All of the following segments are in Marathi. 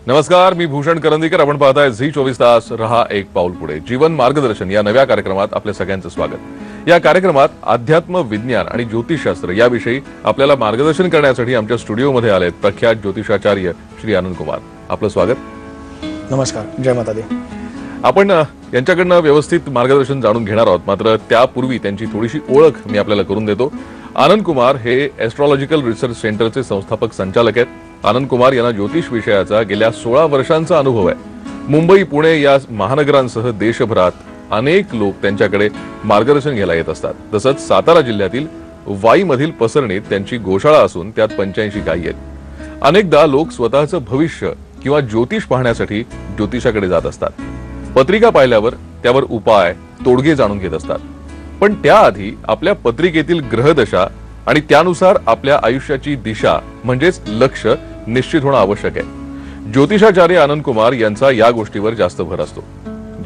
नमस्कार, मी भूषण करंदीकर. आपण पाहताय झी 24 तास. रहा एक पाऊल पुढे. जीवन मार्गदर्शन या नव्या कार्यक्रमात आपल्या सगळ्यांचं स्वागत. या कार्यक्रमात अध्यात्म, विज्ञान आणि ज्योतिषशास्त्र याविषयी आपल्याला मार्गदर्शन करण्यासाठी आमच्या स्टुडिओमध्ये आलेत प्रख्यात ज्योतिषाचार्य श्री आनंद कुमार. आपलं स्वागत. नमस्कार. जय माता दी. आपण यांच्याकडनं व्यवस्थित मार्गदर्शन जाणून घेणार आहोत, मात्र त्यापूर्वी त्यांची थोडीशी ओळख मी आपल्याला करून देतो. आनंद कुमार हे एस्ट्रॉलॉजिकल रिसर्च सेंटरचे संस्थापक संचालक आहेत. आनंद कुमार यांना ज्योतिष विषयाचा गेल्या 16 वर्षांचा अनुभव आहे. मुंबई, पुणे या महानगरांसह देशभरात अनेक लोक त्यांच्याकडे मार्गदर्शन घ्यायला येत असतात. तसंच सातारा जिल्ह्यातील वाईमधील पसरणीत त्यांची गोशाळा असून त्यात 85 गायी आहेत. अनेकदा लोक स्वतःचं भविष्य किंवा ज्योतिष पाहण्यासाठी ज्योतिषाकडे जात असतात. पत्रिका पाहिल्यावर त्यावर उपाय, तोडगे जाणून घेत असतात. पण त्याआधी आपल्या पत्रिकेतील ग्रहदशा आणि त्यानुसार आपल्या आयुष्याची दिशा म्हणजेच लक्ष निश्चित होणं आवश्यक आहे. ज्योतिषाचार्य आनंद कुमार यांचा या गोष्टीवर जास्त भर असतो.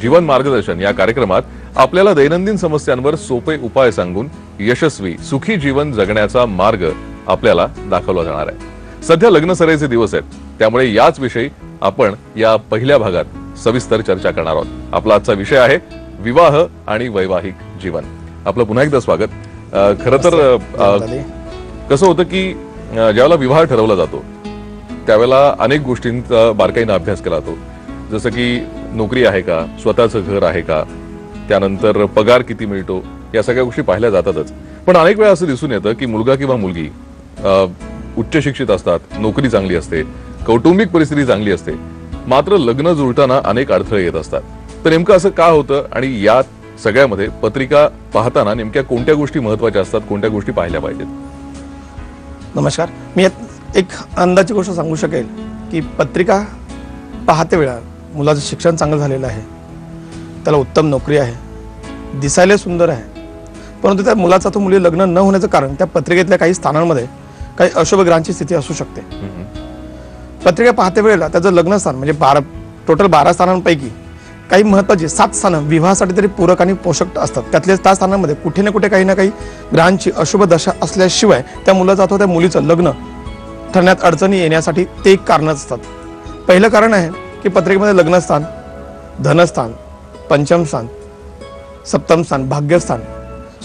जीवन मार्गदर्शन या कार्यक्रमात आपल्याला दैनंदिन समस्यांवर सोपे उपाय सांगून यशस्वी सुखी जीवन जगण्याचा मार्ग आपल्याला दाखवला जाणार आहे. सध्या लग्न सराईचे दिवस आहेत, त्यामुळे याच विषयी आपण या पहिल्या भागात सविस्तर चर्चा करणार आहोत. आपला आजचा विषय आहे विवाह आणि वैवाहिक जीवन. आपलं पुन्हा एकदा स्वागत. खरं तर कसं होतं की ज्यावेळेला विवाह ठरवला जातो त्यावेळेला अनेक गोष्टींचा बारकाईने अभ्यास केला जातो. जसं की नोकरी आहे का, स्वतःचं घर आहे का, त्यानंतर पगार किती मिळतो, या सगळ्या गोष्टी पाहिल्या जातातच. पण अनेक वेळा असं दिसून येतं की मुलगा किंवा मुलगी उच्च शिक्षित असतात, नोकरी चांगली असते, कौटुंबिक परिस्थिती चांगली असते, मात्र लग्न जुळताना अनेक अडथळे येत असतात. तर नेमकं असं का होतं आणि यात सगळ्यामध्ये पत्रिका पाहताना नेमक्या कोणत्या गोष्टी महत्वाच्या असतात, कोणत्या गोष्टी पाहिल्या पाहिजेत? नमस्कार. मी एक अंदाची गोष्ट सांगू शकेल की पत्रिका पाहते वेळा मुलाचं शिक्षण चांगलं झालेलं आहे, त्याला उत्तम नोकरी आहे, दिसायला सुंदर आहे, परंतु त्या मुलाचा तो मुली लग्न न होण्याचं कारण त्या पत्रिकेतल्या काही स्थानांमध्ये काही अशुभ ग्रहांची स्थिती असू शकते. पत्रिका पाहते वेळेला त्याचं लग्नस्थान म्हणजे टोटल 12 स्थानांपैकी काही महत्वाची 7 स्थानं विवाहासाठी तरी पूरक आणि पोषक असतात. त्यातल्या त्या स्थानांमध्ये कुठे ना कुठे काही ना काही ग्रहांची अशुभ दशा असल्याशिवाय त्या मुलाचं अथवा त्या मुलीचं लग्न ठरण्यात अडचणी येण्यासाठी ते एक कारण असतात. पहिलं कारण आहे की पत्रिकेमध्ये लग्नस्थान, धनस्थान, पंचम स्थान, सप्तम स्थान, भाग्यस्थान,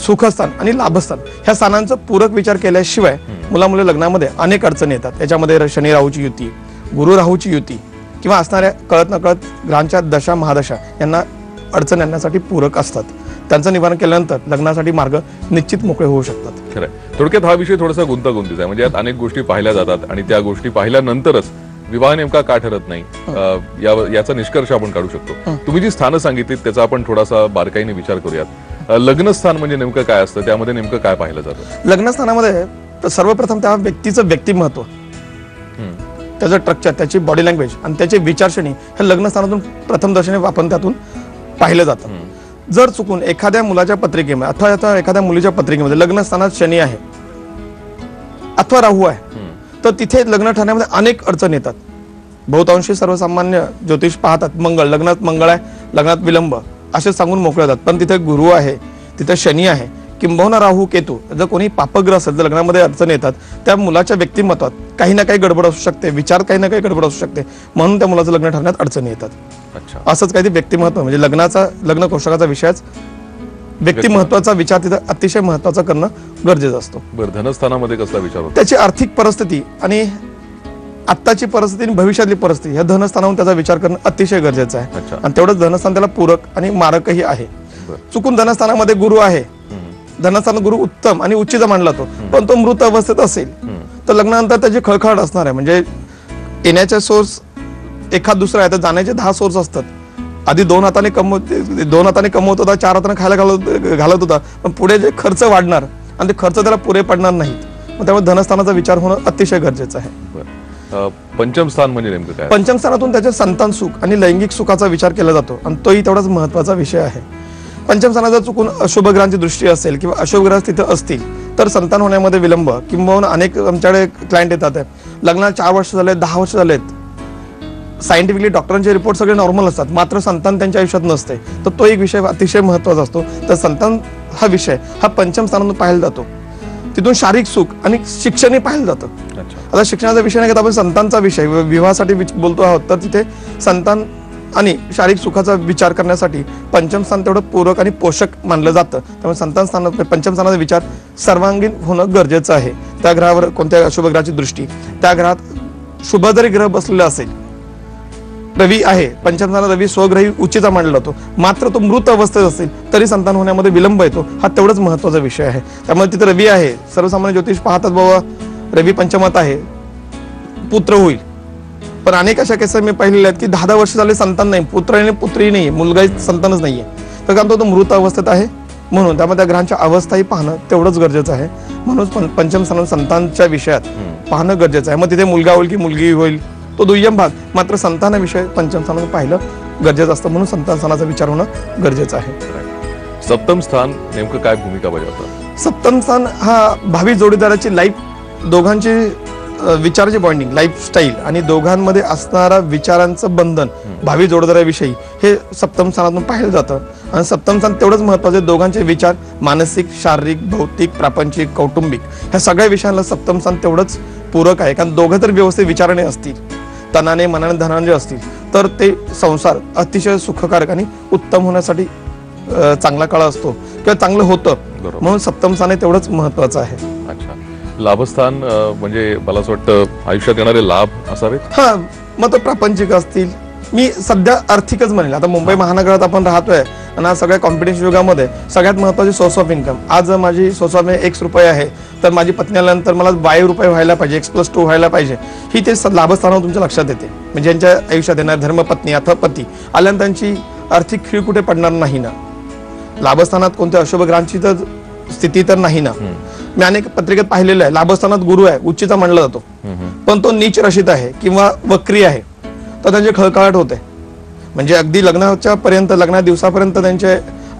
सुखस्थान आणि लाभस्थान ह्या स्थानांचा पूरक विचार केल्याशिवाय मुलामुले लग्नामध्ये अनेक अडचणी येतात. याच्यामध्ये शनी राहूची युती, गुरु राहूची युती किंवा असणाऱ्या कळत नकळत ग्रहांच्या दशा महादशा यांना अडचण आणण्यासाठी पूरक असतात. त्यांचं निवारण केल्यानंतर लग्नासाठी मार्ग निश्चित मोकळे होऊ शकतात. खरं. थोडक्यात हा विषय थोडासा गुंतागुंतीचा आहे. म्हणजे यात अनेक गोष्टी पाहिल्या जातात आणि त्या गोष्टी पाहिल्यानंतरच विवाह नेमका का ठरत नाही याचा निष्कर्ष आपण काढू शकतो. तुम्ही जी स्थानं सांगितलीत त्याचा आपण थोडासा बारकाईने विचार करूयात. लग्नस्थान म्हणजे नेमकं काय असतं, त्यामध्ये नेमकं काय पाहिलं जातं? लग्नस्थानामध्ये सर्वप्रथम त्या व्यक्तीचं व्यक्तिमत्व, त्याचं स्ट्रक्चर, त्याची बॉडी लँग्वेज आणि त्याची विचारसरणी हे लग्नस्थानातून प्रथम दर्शनी आपण त्यातून पाहिलं जातं. जर चुकून एखाद्या मुलाच्या पत्रिकेमध्ये अथवा एखाद्या मुलीच्या पत्रिकेमध्ये लग्नस्थानात शनी आहे अथवा राहू आहे तर तिथे लग्न ठरण्यामध्ये अनेक अडचणी येतात. बहुतांशी सर्वसामान्य ज्योतिष पाहतात मंगळ, लग्नात मंगळ आहे, लग्नात विलंब असे सांगून मोकळे जातात. पण तिथे गुरु आहे, तिथे शनी आहे, किंबहुना राहू केतू, जर कोणी पापग्रह असेल तर लग्नामध्ये अडचणी येतात. त्या मुलाच्या व्यक्तिमत्वात काही ना काही गडबड असू शकते, विचार काही ना काही गडबड असू शकते, म्हणून त्या मुलाचं लग्न ठरण्यात अडचणी येतात. असंच काही व्यक्तिमत्व म्हणजे लग्न कोशकाचा विषयच व्यक्तिमत्वाचा विचार तिथं अतिशय महत्वाचा करणं गरजेचं असतो. बरं, धनस्थानामध्ये कसला विचार होतो? त्याची आर्थिक परिस्थिती आणि आत्ताची परिस्थिती आणि भविष्यातली परिस्थिती या धनस्थानावरून त्याचा विचार करणं अतिशय गरजेचं आहे. आणि तेवढंच धनस्थान त्याला पूरक आणि मारकही आहे. चुकून धनस्थानामध्ये गुरु आहे, धनस्थान गुरु उत्तम आणि उच्चीचा मानला जातो, पण तो मृत अवस्थेत असेल तर लग्नानंतर त्याची खळखळ असणार आहे. म्हणजे येण्याचे सोर्स एखाद दुसरा आहे तर जाण्याचे 10 सोर्स असतात. आधी 2 हाताने कमवत होता, 4 हाताने खायला घालत होता, पण पुढे जे खर्च वाढणार आणि ते खर्च त्याला पुरे पडणार नाहीत. मग त्यामुळे धनस्थानाचा विचार होणं अतिशय गरजेचं आहे. पंचम स्थान म्हणजे नेमकं काय? पंचम स्थानातून त्याचे संतान सुख आणि लैंगिक सुखाचा विचार केला जातो आणि तोही तेवढाच महत्वाचा विषय आहे. पंचम स्थानात जर चुकून अशुभ ग्रहांची दृष्टी असेल किंवा अशुभ ग्रह तिथं असतील तर संतान होण्यामध्ये विलंब किंवा अनेक आमच्याकडे क्लायंट येतात, लग्नाला 4 वर्ष झाले, 10 वर्ष झालेत, सायंटिफिकली डॉक्टरांचे रिपोर्ट सगळे नॉर्मल असतात, मात्र संतान त्यांच्या आयुष्यात नसते, तर तो एक विषय अतिशय महत्वाचा असतो. तर संतान हा विषय हा पंचम स्थानातून पाहिला जातो. तिथून शारीरिक सुख आणि शिक्षणही पाहिलं जातं. अच्छा. आता शिक्षणाचा विषय नाही घेत आपण संतांचा विषय विवाहासाठी बोलतो आहोत, तर तिथे संतान आणि शारीरिक सुखाचा विचार करण्यासाठी पंचम स्थान तेवढं पूरक आणि पोषक मानलं जातं. त्यामुळे संतान स्थानात पंचम स्थानाचा विचार सर्वांगीण होणं गरजेचं आहे. त्या ग्रहावर कोणत्या अशुभ ग्रहाची दृष्टी, त्या ग्रहात शुभ जरी ग्रह बसलेला असेल, रवी आहे पंचम स्थानात, रवी स्वग्रही उच्चीचा मानला जातो, मात्र तो मृत अवस्थेत असेल तरी संतान होण्यामध्ये विलंब येतो. हा तेवढाच महत्वाचा विषय आहे. त्यामुळे तिथे रवी आहे, सर्वसामान्य ज्योतिष पाहतात बाबा रवी पंचमात आहे, पुत्र होईल. पण अनेक अशा केसेस मी पाहिलेल्या आहेत की 10 वर्ष झाले संतान नाही, पुत्र आणि पुत्री नाही, मुलगाही संतानच नाहीये. तर कारण तो मृत अवस्थेत आहे, म्हणून त्यामुळे त्या ग्रहांच्या अवस्थाही पाहणं तेवढंच गरजेचं आहे. म्हणून पंचम स्थान संतांच्या विषयात पाहणं गरजेचं आहे. मग तिथे मुलगा होईल की मुलगी होईल तो दुय्यम भाग, मात्र संतानाविषयी पंचम स्थानात पाहिलं गरजेचं असतं. म्हणून संतान स्थानाचा विचार होणं गरजेचं आहे. सप्तम स्थान नेमकं काय भूमिका बजावतं? सप्तम स्थान हा भावी जोडीदाराची लाईफ, दोघांची विचाराची बॉन्डिंग, लाईफस्टाईल आणि दोघांमध्ये असणारा विचारांचं बंधन भावी जोडीदाराविषयी हे सप्तम स्थानातून पाहिलं जातं. आणि सप्तम स्थान तेवढंच महत्वाचं आहे, दोघांचे विचार मानसिक, शारीरिक, भौतिक, प्रापंचिक, कौटुंबिक ह्या सगळ्या विषयांना सप्तम स्थान तेवढंच पूरक आहे. कारण दोघं तर व्यवस्थित विचाराने असतील, तनाने, मनाने, धनाने असतील तर ते संसार अतिशय सुखकारक आणि उत्तम होण्यासाठी चांगला काळ असतो किंवा चांगलं होतं. म्हणून सप्तम स्थान हे तेवढंच महत्वाचं आहे. अच्छा. लाभस्थान म्हणजे मला असं वाटतं आयुष्यात येणारे लाभ असावेत. हा, मग तो प्रापंचिक असतील, मी सध्या आर्थिकच म्हणेल. आता मुंबई महानगरात आपण राहतोय आणि आज सगळ्या कॉम्पिटिशन युगामध्ये सगळ्यात महत्वाची सोर्स ऑफ इन्कम, आज माझी सोर्स ऑफ X रुपये आहे तर माझी पत्नी आल्यानंतर मला Y रुपये व्हायला पाहिजे, X+2 व्हायला पाहिजे, ही ते लाभस्थानावर तुमच्या लक्षात येते. म्हणजे ज्यांच्या आयुष्यात येणार धर्मपत्नी अथवा पती आल्यानंतर त्यांची आर्थिक खीळ कुठे पडणार नाही ना. लाभस्थानात कोणत्या अशुभ ग्रहांची तर स्थिती तर नाही ना. मी अनेक पत्रिकेत पाहिलेलं आहे, लाभस्थानात गुरु आहे, उच्चीचा मानला जातो, पण तो नीच रशीत आहे किंवा वक्री आहे तर त्यांची खळखळाट होते. म्हणजे अगदी लग्नाच्या पर्यंत, लग्ना दिवसापर्यंत त्यांच्या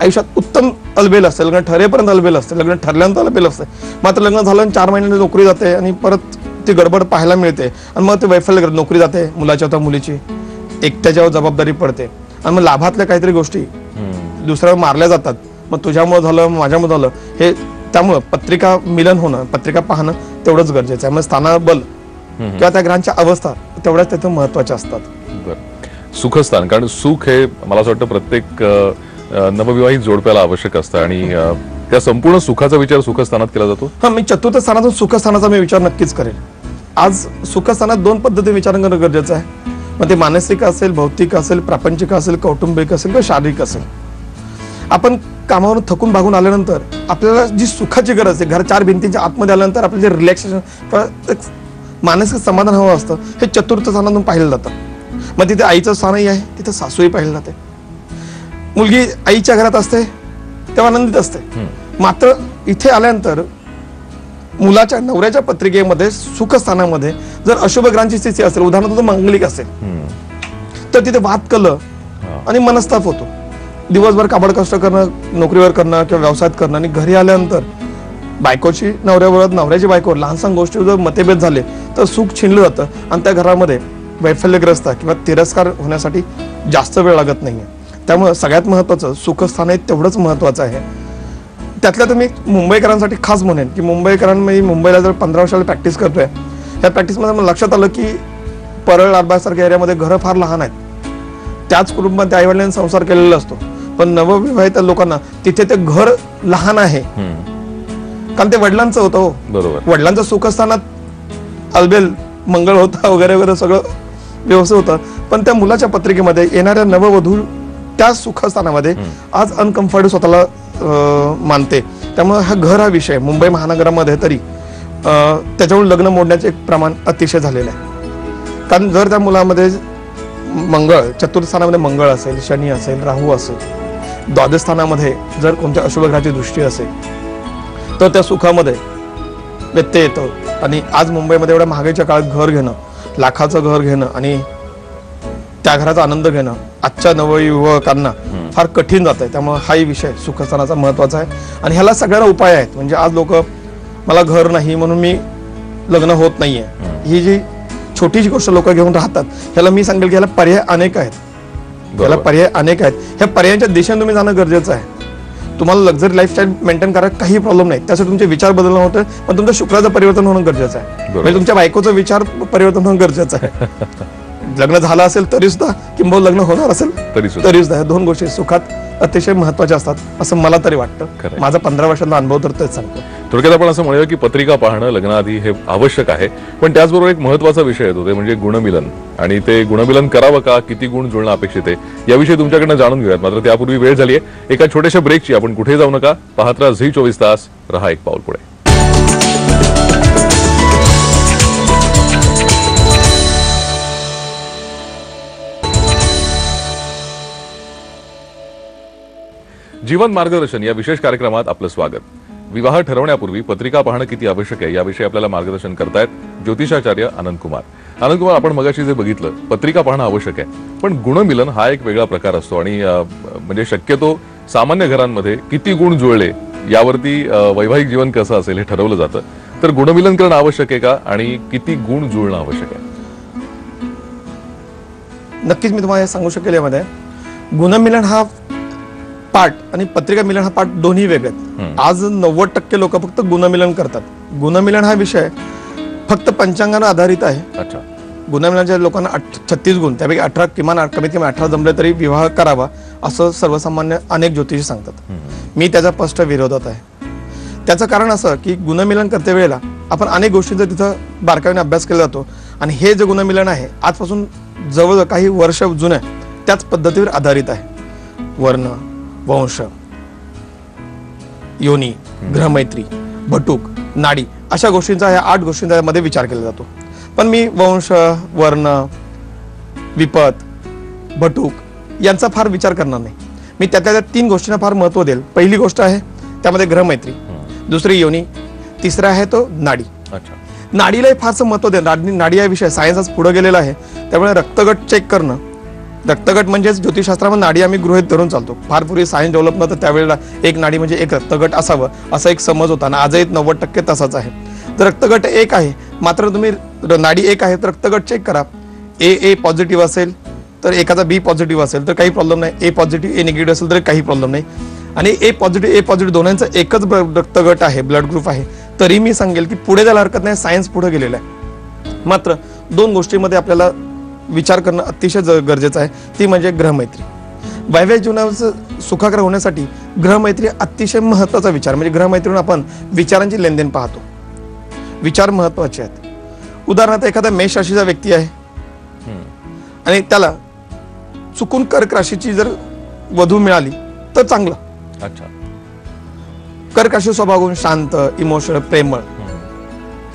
आयुष्यात उत्तम अलबेल असते, लग्न ठरेपर्यंत अलबेल असते, लग्न ठरल्यानंतर अलबेल असते. मात्र लग्न झालं 4 महिन्यांनी नोकरी जाते आणि परत ती गडबड पाहायला मिळते आणि मग ते वैफल्य, नोकरी जाते, मुलाच्या होता मुलीची, एकट्याच्यावर जबाबदारी पडते आणि मग लाभातल्या काहीतरी गोष्टी दुसऱ्यावर मारल्या जातात. मग तुझ्यामुळे झालं, माझ्यामुळे झालं, हे त्यामुळं पत्रिका मिलन होणं, पत्रिका पाहणं तेवढंच गरजेचं आहे. मग स्थानाबल किंवा त्या ग्रहांच्या अवस्था तेवढ्याच तिथं महत्वाच्या असतात. सुखस्थान, कारण सुख हे मला असं वाटतं प्रत्येक नवविवाहित जोडप्याला आवश्यक असतं आणि त्या संपूर्ण सुखाचा विचार सुखस्थानात केला जातो. हा, मी चतुर्थ स्थानातून सुखस्थानाचा मी विचार नक्कीच करेल. आज सुखस्थानात 2 पद्धती विचार करणं गरजेचं आहे. मग ते मानसिक असेल, भौतिक असेल, प्रापंचिक असेल, कौटुंबिक असेल किंवा शारीरिक असेल. आपण कामावरून थकून भागून आल्यानंतर आपल्याला जी सुखाची गरज आहे, घर 4 भिंतींच्या आतमध्ये आल्यानंतर आपल्याला जे रिलॅक्सेशन किंवा मानसिक समाधान हवं असतं हे चतुर्थ स्थानातून पाहिलं जातं. मग तिथे आईचं स्थानही आहे, तिथे सासूही पाहिलं जाते. मुलगी आईच्या घरात असते तेव्हा आनंदित असते, मात्र इथे आल्यानंतर मुलाच्या नवऱ्याच्या पत्रिकेमध्ये सुखस्थानामध्ये जर अशुभ ग्रहांची स्थिती असेल, उदाहरणार्थ मंगलिक असेल, तर तिथे वाद, कल आणि मनस्ताप होतो. दिवसभर काबड कष्ट करणं, नोकरीवर करणं किंवा व्यवसायात करणं आणि घरी आल्यानंतर बायकोची नवऱ्यावर, नवऱ्याची बायकोवर लहानसहान गोष्टी जर मतभेद झाले तर सुख छिनलं जातं आणि त्या घरामध्ये वैफल्यग्रस्त किंवा तिरस्कार होण्यासाठी जास्त वेळ लागत नाहीये. त्यामुळे सगळ्यात महत्वाचं सुखस्थान हे तेवढंच महत्वाचं आहे. त्यातल्या तर मी मुंबईकरांसाठी खास म्हणेन की मुंबईकरांमध्ये, मुंबईला जर 15 वर्षाला प्रॅक्टिस करतोय, या प्रॅक्टिसमध्ये मला लक्षात आलं की परळ, लालबागसारख्या एरियामध्ये घरं फार लहान आहेत. त्याच कुटुंबात त्या आईवडिलांनी संसार केलेला असतो, पण नवविवाहित लोकांना तिथे ते घर लहान आहे कारण ते वडिलांचं होतं. हो बरोबर, वडिलांचं सुखस्थानात अलबेल, मंगळ होता वगैरे वगैरे सगळं व्यवस्थित होतं, पण त्या मुलाच्या पत्रिकेमध्ये येणाऱ्या नववधू त्या सुखस्थानामध्ये आज अनकम्फर्टेबल स्वतःला मानते. त्यामुळे हा घर, हा विषय मुंबई महानगरामध्ये तरी त्याच्यावर लग्न मोडण्याचे एक प्रमाण अतिशय झालेलं आहे. कारण जर त्या मुलामध्ये मंगळ, चतुर्थ स्थानामध्ये मंगळ असेल, शनी असेल, राहू असेल, द्वादश स्थानामध्ये जर कोणत्या अशुभ ग्रहाची दृष्टी असेल तर त्या सुखामध्ये व्यत्यय येतो. आणि आज मुंबईमध्ये एवढ्या महागाईच्या काळात घर घेणं, लाखाचं घर घेणं आणि त्या घराचा आनंद घेणं आजच्या नवयुवकांना फार कठीण जात आहे. त्यामुळे हाही विषय सुखस्थानाचा महत्वाचा आहे आणि ह्याला सगळ्यांना उपाय आहेत. म्हणजे आज लोक मला घर नाही म्हणून मी लग्न होत नाहीये, ही जी छोटीशी गोष्ट लोक घेऊन राहतात, ह्याला मी सांगेल की ह्याला पर्याय अनेक आहेत. ह्याला पर्याय अनेक आहेत. ह्या पर्यायांच्या दिशेने तुम्ही जाणं गरजेचं आहे. तुम्हाला लक्झरी लाईफस्टाईल मेंटेन करायला काही प्रॉब्लेम नाही, त्यासाठी तुमचे विचार बदलणं होतं, पण तुमच्या शुक्राचं परिवर्तन होणं गरजेचं आहे. म्हणजे तुमच्या बायकोचं विचार परिवर्तन होणं गरजेचं आहे. लग्न झालं असेल तरी सुद्धा किंवा लग्न होणार असेल तरी सुद्धा दोन गोष्टी सुखात अतिशय महत्वाच्या असतात असं मला तरी वाटतं. माझा 15 वर्षांचा अनुभव तर तेच सांगतो. थोडक्यात आपण असं म्हणूया की पत्रिका पाहणं लग्नाआधी हे आवश्यक आहे, पण त्याचबरोबर एक महत्वाचा विषय येतो ते म्हणजे गुणमिलन. आणि ते गुणमिलन करावं का, किती गुण जुळणं अपेक्षित आहे याविषयी तुमच्याकडनं जाणून घेऊयात. मात्र त्यापूर्वी वेळ झाली आहे एका छोट्याशा ब्रेकची. आपण कुठे जाऊ नका, पाहत राहा झी 24 तास, रहा एक पाऊल पुढे. जीवन मार्गदर्शन या विशेष कार्यक्रमात आपलं स्वागत. विवाह ठरवण्यापूर्वी पत्रिका पाहणं किती आवश्यक आहे याविषयी आपल्याला मार्गदर्शन करतायत ज्योतिषाचार्य आनंद कुमार. आनंद कुमार, आपण मगाशी जे बघितलं पत्रिका पाहणं आवश्यक आहे, पण गुणमिलन हा एक वेगळा प्रकार असतो आणि म्हणजे शक्यतो सामान्य घरांमध्ये किती गुण जुळले यावरती वैवाहिक जीवन कसं असेल हे ठरवलं जातं. तर गुणमिलन करणं आवश्यक आहे का आणि किती गुण जुळणं आवश्यक आहे? नक्कीच मी तुम्हाला सांगू शकेल. यामध्ये गुणमिलन हा पाठ आणि पत्रिका मिलन हा पाठ दोन्ही वेगळे आहेत. आज 90% लोक फक्त गुणमिलन करतात. गुणमिलन हा विषय फक्त पंचांगावर आधारित आहे. अच्छा. गुणमिलनाच्या लोकांना 36 गुण, त्यापैकी 18 किमान कमीत कमी 18 जमले तरी विवाह करावा असं सर्वसामान्य अनेक ज्योतिषी सांगतात. मी त्याच्या स्पष्ट विरोधात आहे. त्याचं कारण असं की गुणमिलन करते वेळेला आपण अनेक गोष्टींचा तिथं बारकाईने अभ्यास केला जातो आणि हे जे गुणमिलन आहे आजपासून जवळ काही वर्ष जुनं त्याच पद्धतीवर आधारित आहे. वर्ण, वंश, योनी, ग्रहमैत्री, भटूक, नाडी अशा गोष्टींचा या 8 गोष्टींचा मध्ये विचार केला जातो. पण मी वंश, वर्ण, विपत, भटूक यांचा फार विचार करणार नाही. मी त्यातल्या 3 गोष्टींना फार महत्व देईल. पहिली गोष्ट आहे त्यामध्ये ग्रहमैत्री, दुसरी योनी, तिसरा आहे तो नाडी. नाडीलाही फारसं महत्व देईल. नाडी हा विषय सायन्स आज पुढे गेलेला आहे, त्यामुळे रक्तगट चेक करणं. रक्तगट म्हणजेच ज्योतिषशास्त्रामध्ये नाडी आम्ही गृहीत धरून चालतो. फार पूर्वी सायन्स डेव्हलप नव्हतं त्यावेळेला एक नाडी म्हणजे एक रक्तगट असावं असा एक समज होता ना आजही 90% तसाच आहे. जर रक्तगट एक आहे मात्र तुम्ही नाडी एक आहे तर रक्तगट चेक करा. ए पॉझिटिव्ह असेल तर एखादा बी पॉझिटिव्ह असेल तर काही प्रॉब्लेम नाही. ए पॉझिटिव्ह ए निगेटिव्ह असेल तर काही प्रॉब्लेम नाही. आणि ए पॉझिटिव्ह दोन्हींचा एकच रक्तगट आहे, ब्लड ग्रुप आहे, तरी मी सांगेल की पुढे जायला हरकत नाही. सायन्स पुढे गेलेलं आहे. मात्र 2 गोष्टींमध्ये आपल्याला विचार करणं अतिशय गरजेचं आहे. ती म्हणजे ग्रहमैत्री. वैवाहिक जीवनाचं सुखाकर होण्यासाठी ग्रहमैत्री अतिशय महत्वाचा विचार. म्हणजे ग्रहमैत्रीतून आपण विचारांची लेनदेन पाहतो. विचार महत्वाचे आहेत. उदाहरणार्थ एखादा मेष राशीचा व्यक्ती आहे आणि त्याला चुकून कर्क राशीची जर वधू मिळाली तर चांगलं. अच्छा. कर्क राशी स्वभाव शांत, इमोशनल, प्रेमळ,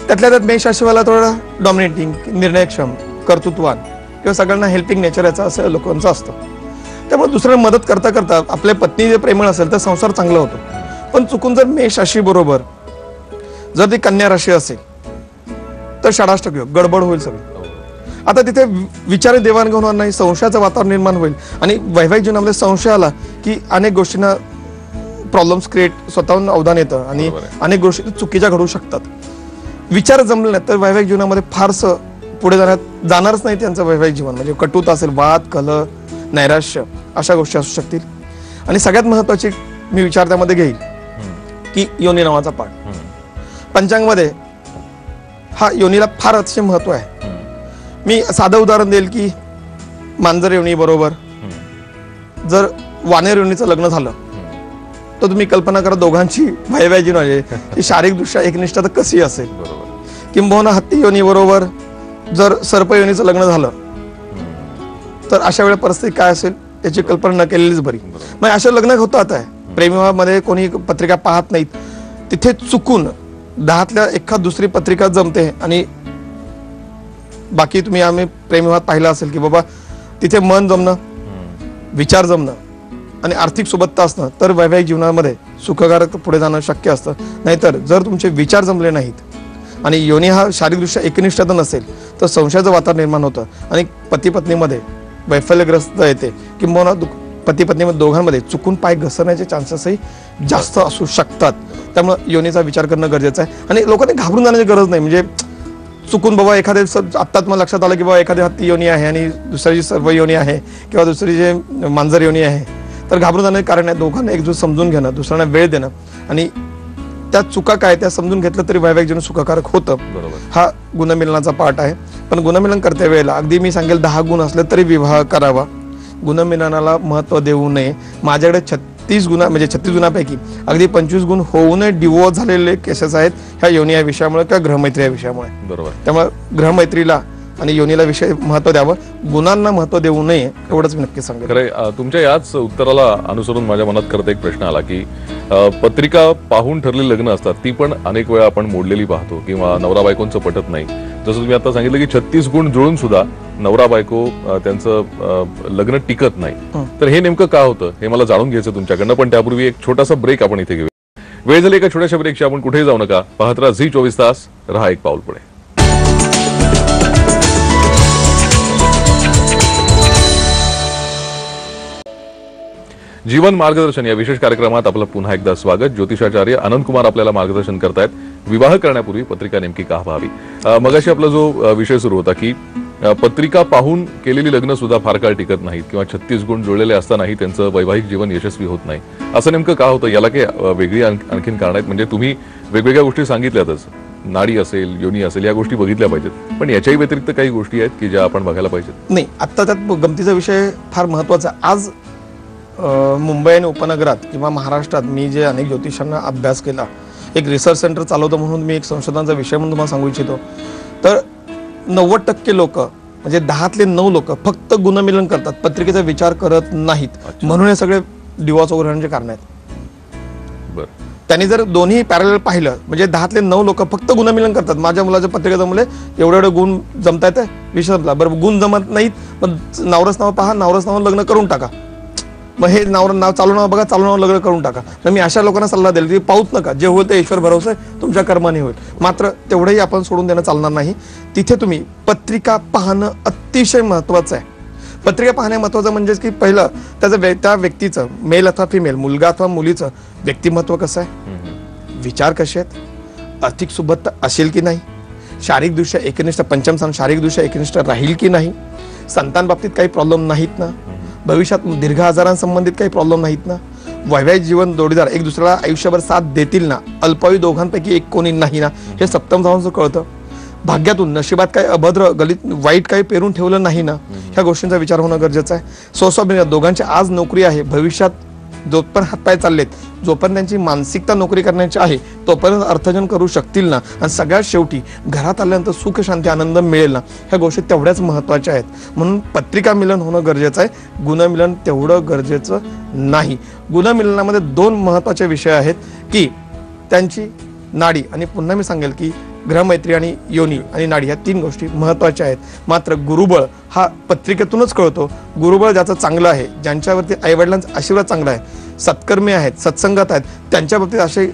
त्यातल्या त्यात मेष राशीवाला थोडा डॉमिनेटिंग, निर्णयक्षम, कर्तृत्ववान किंवा सगळ्यांना हेल्पिंग नेचर याचा असं लोकांचं असतं. त्यामुळे दुसऱ्याला मदत करता करता आपल्या पत्नी जे प्रेमळ असेल तर संसार चांगला होतो. पण चुकून जर मेष राशी बरोबर जर ती कन्या राशी असेल तर षडाष्टक योग, गडबड होईल सगळं. आता तिथे विचार देवाणघेवाण होणार नाही, संशयाचं वातावरण निर्माण होईल आणि वैवाहिक जीवनामध्ये संशय आला की अनेक गोष्टींना प्रॉब्लेम्स क्रिएट स्वतःहून अवधान येतं आणि अनेक गोष्टी चुकीच्या घडू शकतात. विचार जमले नाही तर वैवाहिक जीवनामध्ये फारसं पुढे जाणारच नाही. त्यांचं वैवाहिक जीवन म्हणजे कटुता असेल, वाद, कलह, नैराश्य अशा गोष्टी असू शकतील. आणि सगळ्यात महत्वाची मी विचार त्यामध्ये घेईल की योनी नावाचा पाठ. पंचांगमध्ये हा योनीला फार अतिशय महत्व आहे. मी साधं उदाहरण देईल की मांजर योनी बरोबर जर वानेर योनीचं लग्न झालं तर तुम्ही कल्पना करा दोघांची वैवाहिक जीवन शारीरिकदृष्ट्या एकनिष्ठा तर कशी असेल. किंबहुना हत्ती योनी बरोबर जर सर्प योनीचं लग्न झालं तर अशा वेळेला परिस्थिती काय असेल याची कल्पना न केलेलीच बरी. मग अशा लग्न होतात आहे. प्रेमविवाहामध्ये कोणी पत्रिका पाहत नाहीत, तिथे चुकून 10तल्या एखाद दुसरी पत्रिका जमते आणि बाकी तुम्ही आम्ही प्रेमविवाहात पाहिलं असेल की बाबा तिथे मन जमणं, विचार जमणं आणि आर्थिक सोबतता असणं तर वैवाहिक जीवनामध्ये सुखकारक पुढे जाणं शक्य असतं. नाहीतर जर तुमचे विचार जमले नाहीत आणि योनी हा शारीरिकदृष्ट्या एकनिष्ठता नसेल तर संशयाचं वातावरण निर्माण होतं आणि पती पत्नीमध्ये वैफल्यग्रस्त येते. किंवा पती पत्नीमध्ये दोघांमध्ये चुकून पाय घसरण्याचे चान्सेसही जास्त असू शकतात. त्यामुळे योनीचा विचार करणं गरजेचं आहे आणि लोकांनी घाबरून जाण्याची गरज नाही. म्हणजे चुकून बाबा एखाद्या आत्ताच मला लक्षात आलं की बाबा एखाद्या हत्ती योनी आहे आणि दुसऱ्याची सर्व योनी आहे किंवा दुसरी जे मांजर योनी आहे तर घाबरून जाण्याचे कारण आहे दोघांना एकजूट समजून घेणं, दुसऱ्यांना वेळ देणं आणि त्या चुका काय त्या समजून घेतलं तरी वैवाहिक जीवन सुखकारक होतं. बरोबर. हा गुणमिलनाचा पाठ आहे. पण गुणमिलन करते वेळेला अगदी मी सांगेल 10 गुण असले तरी विवाह करावा. गुणमिलनाला महत्व देऊ नये. माझ्याकडे 36 गुणापैकी अगदी 25 गुण होऊनही डिवोर्स झालेले केसेस आहेत ह्या योनी या विषयामुळे किंवा ग्रहमैत्री या विषयामुळे. बरोबर. त्यामुळे ग्रहमैत्रीला आणि योनीला विषय महत्व द्यावं, गुणांना महत्व देऊ नये एवढंच मी नक्की सांगेन. खरंय. तुमच्या याच उत्तराला अनुसरून माझ्या मनात खरं तर एक प्रश्न आला की पत्रिका पाहून ठरलेली लग्न असतात ती पण अनेक वेळा आपण मोडलेली पाहतो किंवा नवरा बायकोंचं पटत नाही. जसं तुम्ही आता सांगितलं की 36 गुण जुळून सुद्धा नवरा बायको त्यांचं लग्न टिकत नाही. तर हे नेमकं का होतं हे मला जाणून घ्यायचं तुमच्याकडनं. पण त्यापूर्वी एक छोटासा ब्रेक आपण इथे घेऊया. वेळ झाली एका छोट्याशा ब्रेकची. आपण कुठेही जाऊ नका. पाहत राहा झी 24 तास. रहा एक पाऊल पुढे. जीवन मार्गदर्शन या विशेष कार्यक्रमात आपलं पुन्हा एकदा स्वागत. ज्योतिषाचार्य आनंद कुमार आपल्याला मार्गदर्शन करतायत. विवाह करण्यापूर्वी पत्रिका नेमकी का पाहावी. मगाशी आपला जो विषय सुरू होता की पत्रिका पाहून केलेली लग्न सुद्धा फार काळ टिकत नाहीत किंवा 36 गुण जुळलेले असतानाही त्यांचं वैवाहिक जीवन यशस्वी होत नाही. असं नेमकं का होतं? याला काही वेगळी आणखीन कारण आहेत? म्हणजे तुम्ही वेगवेगळ्या गोष्टी सांगितल्यातच, नाडी असेल, योनी असेल, या गोष्टी बघितल्या पाहिजेत. पण याच्याही व्यतिरिक्त काही गोष्टी आहेत की ज्या आपण बघायला पाहिजेत. नाही, आता त्यात गमतीचा विषय फार महत्वाचा. आज मुंबई आणि उपनगरात किंवा महाराष्ट्रात मी जे अनेक ज्योतिषांना अभ्यास केला, एक रिसर्च सेंटर चालवतो म्हणून मी एक संशोधनाचा विषय म्हणून तुम्हाला सांगू इच्छितो. तर 90% लोक म्हणजे 10तले 9 लोक फक्त गुणमिलन करतात, पत्रिकेचा विचार करत नाहीत. म्हणून हे सगळे डिवॉर्स वगैरे होण्याचे कारण आहेत. बरं. त्यांनी जर दोन्ही पॅरलल पाहिलं म्हणजे 10तले 9 लोक फक्त गुणमिलन करतात. माझ्या मुलाच्या पत्रिका जमले, एवढे गुण जमतायत, विषय संपला. बरं, गुण जमत नाहीत, मग नवरस नाव पहा, नवरस नाव लग्न करून टाका. मग हे नाव चालू नाव बघा, चालू नाव लग्न करून टाका. तर मी अशा लोकांना सल्ला देईल की पाहूच नका, जे होईल ते ईश्वर भरोसा आहे, तुमच्या कर्माने होईल. मात्र तेवढंही आपण सोडून देणं चालणार नाही. तिथे तुम्ही पत्रिका पाहणं अतिशय महत्वाचं आहे. पत्रिका पाहणे महत्वाचं म्हणजे की पहिलं त्या व्यक्तीचं, मेल अथवा फिमेल, मुलगा अथवा मुलीचं व्यक्तिमत्व कसं आहे, विचार कसे आहेत, आर्थिक सुबत्ता असेल की नाही, शारीरिकदृष्ट्या एकनिष्ठ, पंचम स्थान शारीरिकदृष्ट्या एकनिष्ठ राहील की नाही, संतान बाबतीत काही प्रॉब्लेम नाहीत ना, भविष्यात दीर्घ आजारांसंबंधित काही प्रॉब्लेम नाहीत ना, वैवाहिक जीवन जोडीदार एक दुसऱ्याला आयुष्यभर साथ देतील ना, अल्पायू दोघांपैकी एक कोणी नाही ना, हे सप्तम भावांचं कळतं. भाग्यातून नशिबात काही अभद्र गलित वाईट काही पेरून ठेवलं नाही ना, ह्या गोष्टींचा विचार होणं गरजेचं आहे. स्वस्वाभिमान, दोघांची आज नोकरी आहे, भविष्यात जोपर्यंत हातपाय चाललेत, जोपर्यंत त्यांची मानसिकता नोकरी करण्याची आहे तोपर्यंत अर्थजन करू शकतील ना, आणि सगळ्यात शेवटी घरात आल्यानंतर सुख शांती आनंद मिळेल ना, ह्या गोष्टी तेवढ्याच महत्त्वाच्या आहेत. म्हणून पत्रिका मिलन होणं गरजेचं आहे, गुणमिलन तेवढं गरजेचं नाही. गुणमिलनामध्ये 2 महत्त्वाचे विषय आहेत की त्यांची नाडी, आणि पुन्हा मी सांगेल की ग्रहमैत्री आणि योनी आणि नाडी ह्या 3 गोष्टी महत्त्वाच्या आहेत. मात्र गुरुबळ हा पत्रिकेतूनच कळतो. गुरुबळ ज्याचं चांगलं आहे, ज्यांच्यावरती आईवडिलांचा आशीर्वाद चांगला आहे, सत्कर्मी आहेत, सत्संगात आहेत, त्यांच्या बाबतीत असे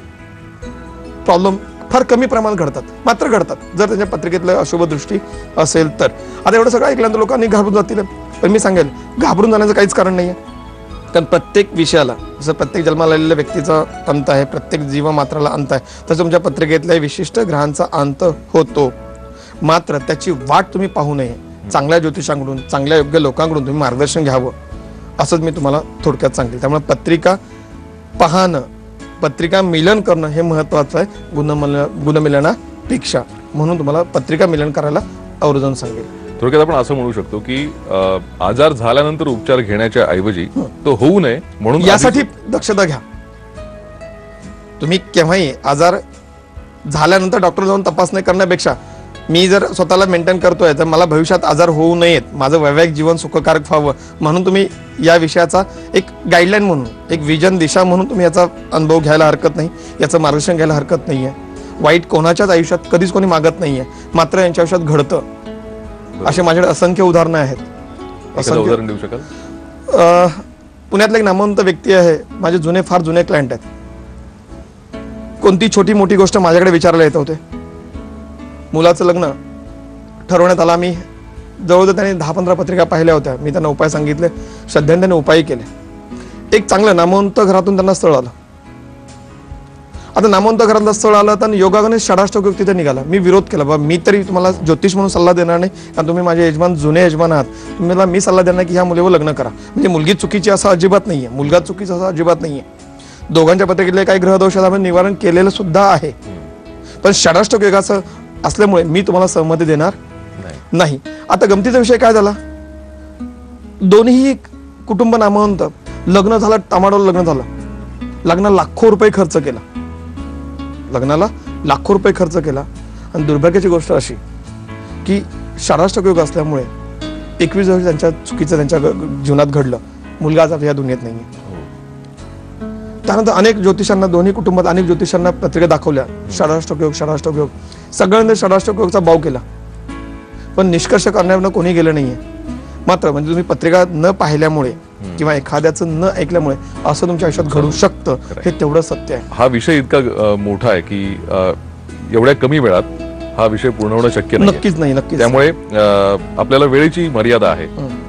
प्रॉब्लेम फार कमी प्रमाणात घडतात, मात्र घडतात जर त्यांच्या पत्रिकेतलं अशुभ दृष्टी असेल तर. आता एवढं सगळं ऐकल्यानंतर लोकांनी घाबरून जातील, पण मी सांगेल घाबरून जाण्याचं काहीच कारण नाही आहे. कारण प्रत्येक विषयाला, जसं प्रत्येक जन्माला आलेल्या व्यक्तीचा अंत आहे, प्रत्येक जीवमात्राला अंत आहे, तसं तुमच्या पत्रिकेतल्या विशिष्ट ग्रहांचा अंत होतो. मात्र त्याची वाट तुम्ही पाहू नये. चांगल्या ज्योतिषांकडून, चांगल्या योग्य लोकांकडून तुम्ही मार्गदर्शन घ्यावं, असंच मी तुम्हाला थोडक्यात सांगेल. त्यामुळे पत्रिका पाहणं, पत्रिका मिलन करणं हे महत्त्वाचं आहे गुणमिलनापेक्षा. म्हणून तुम्हाला पत्रिका मिलन करायला आवर्जून सांगेल. थोडक्यात आपण असं म्हणू शकतो की आजार झाल्यानंतर उपचार घेण्याच्या ऐवजी तो होऊ नये म्हणून यासाठी दक्षता घ्या. तुम्ही केव्हाही आजार झाल्यानंतर डॉक्टर जाऊन तपासणी करण्यापेक्षा मी जर स्वतःला मेंटेन करतोय तर मला भविष्यात आजार होऊ नयेत, माझं वैवाहिक जीवन सुखकारक व्हावं म्हणून तुम्ही या विषयाचा एक गाईडलाईन म्हणून, एक विजन दिशा म्हणून तुम्ही याचा अनुभव घ्यायला हरकत नाही, याचं मार्गदर्शन घ्यायला हरकत नाही आहे. वाईट कोणाच्याच आयुष्यात कधीच कोणी मागत नाहीये, मात्र यांच्या आयुष्यात घडतं. असे माझ्याकडे असंख्य उदाहरणं आहेत. उदाहरण देऊ शकाल? पुण्यातला एक नामवंत व्यक्ती आहे, माझे फार जुने क्लायंट आहेत. कोणती छोटी मोठी गोष्ट माझ्याकडे विचारायला येत होते. मुलाचं लग्न ठरवण्यात आलं, आम्ही जवळजवळ त्यांनी 10-15 पत्रिका पाहिल्या होत्या. मी त्यांना उपाय सांगितले, श्रद्धेने त्यांनी उपाय केले. एक चांगलं नामवंत घरातून त्यांना स्थळ आलं. आता नामवंत घरातलं स्थळ आलं तर योगाने षडाष्टक योग तिथे निघाला. मी विरोध केला, बाबा मी तरी तुम्हाला ज्योतिष म्हणून सल्ला देणार नाही, कारण तुम्ही माझे यजमान, जुने यजमान आहात. तुम्हाला मी सल्ला देणार की ह्या मुलीवर लग्न करा. म्हणजे मुलगी चुकीची असं अजिबात नाहीये, मुलगा चुकीचा असं अजिबात नाहीये. दोघांच्या पत्रिकेतले काही ग्रहदोषाचं आपण निवारण केलेलं सुद्धा आहे. पण षडाष्टक योगाचं असल्यामुळे मी तुम्हाला सहमती देणार नाही. आता गमतीचा विषय काय झाला, दोन्ही कुटुंब नामवंत, लग्न झालं, टमाटोला लग्न झालं, लग्नाला लाखो रुपये खर्च केला, लग्नाला लाखो रुपये खर्च केला. आणि दुर्भाग्याची गोष्ट अशी की षडाष्टक योग असल्यामुळे 21 वर्ष त्यांच्या चुकीचं त्यांच्या जीवनात घडलं. मुलगा आज या दुनियेत नाहीये. त्यानंतर अनेक ज्योतिषांना, दोन्ही कुटुंबात अनेक ज्योतिषांना पत्रिका दाखवल्या, षडाष्टक योग, षडाष्टक योग. सगळ्यांनी षडाष्टक योगचा बाव केला, पण निष्कर्ष करण्यावर कोणी गेलं नाहीये. मात्र म्हणजे तुम्ही पत्रिका न पाहिल्यामुळे किंवा एखाद्याचं न ऐकल्यामुळे असं तुमच्या आयुष्यात घडू शकतं, हे तेवढं सत्य आहे. हा विषय इतका मोठा आहे की एवढ्या कमी वेळात हा विषय पूर्ण होणं शक्य नाही. नक्कीच नाही, नक्कीच. त्यामुळे आपल्याला वेळेची मर्यादा आहे.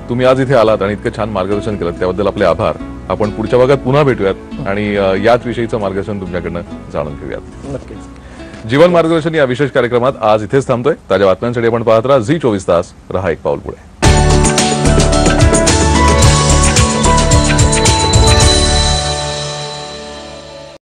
तुम्ही आज इथे आलात आणि इतकं छान मार्गदर्शन केलं, त्याबद्दल आपले आभार. आपण पुढच्या भागात पुन्हा भेटूयात आणि याच विषयीचं मार्गदर्शन तुमच्याकडनं जाणून घेऊयात. नक्कीच. जीवन मार्गदर्शन या विशेष कार्यक्रमात आज इथेच थांबतोय. ताज्या बातम्यांसाठी आपण पाहत राहा झी 24 तास. रहा एक पाऊल पुढे.